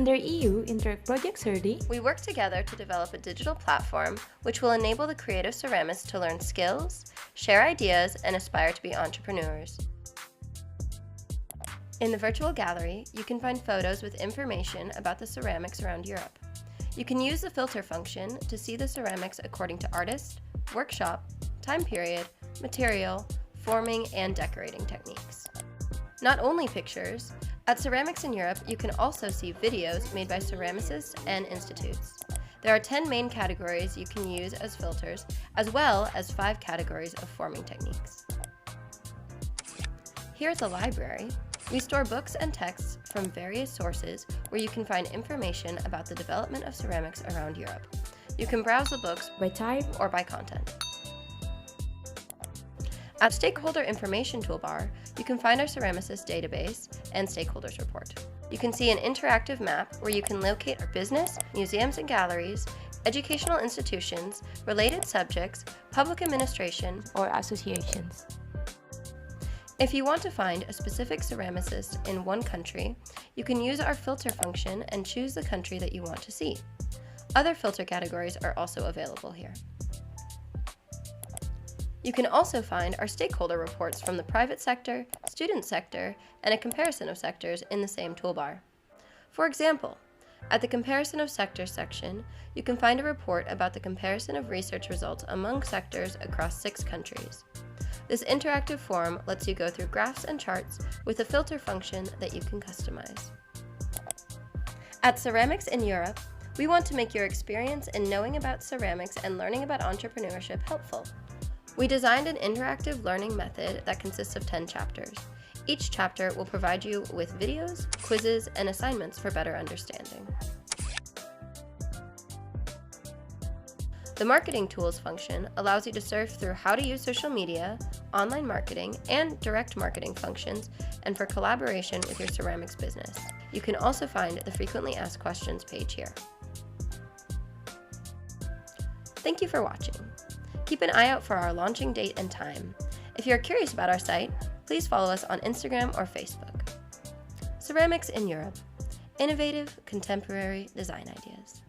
Under EU Interreg project CerDee, we work together to develop a digital platform which will enable the creative ceramists to learn skills, share ideas, and aspire to be entrepreneurs. In the virtual gallery, you can find photos with information about the ceramics around Europe. You can use the filter function to see the ceramics according to artist, workshop, time period, material, forming, and decorating techniques. Not only pictures, at Ceramics in Europe, you can also see videos made by ceramicists and institutes. There are 10 main categories you can use as filters, as well as 5 categories of forming techniques. Here at the library, we store books and texts from various sources where you can find information about the development of ceramics around Europe. You can browse the books by type or by content. At Stakeholder Information Toolbar, you can find our ceramicist database and stakeholders report. You can see an interactive map where you can locate our business, museums and galleries, educational institutions, related subjects, public administration, or associations. If you want to find a specific ceramicist in one country, you can use our filter function and choose the country that you want to see. Other filter categories are also available here. You can also find our stakeholder reports from the private sector, student sector, and a comparison of sectors in the same toolbar. For example, at the Comparison of Sectors section, you can find a report about the comparison of research results among sectors across 6 countries. This interactive form lets you go through graphs and charts with a filter function that you can customize. At Ceramics in Europe, we want to make your experience in knowing about ceramics and learning about entrepreneurship helpful. We designed an interactive learning method that consists of 10 chapters. Each chapter will provide you with videos, quizzes, and assignments for better understanding. The Marketing Tools function allows you to surf through how to use social media, online marketing, and direct marketing functions, and for collaboration with your ceramics business. You can also find the Frequently Asked Questions page here. Thank you for watching. Keep an eye out for our launching date and time. If you're curious about our site, please follow us on Instagram or Facebook. Ceramics in Europe. Innovative, contemporary design ideas.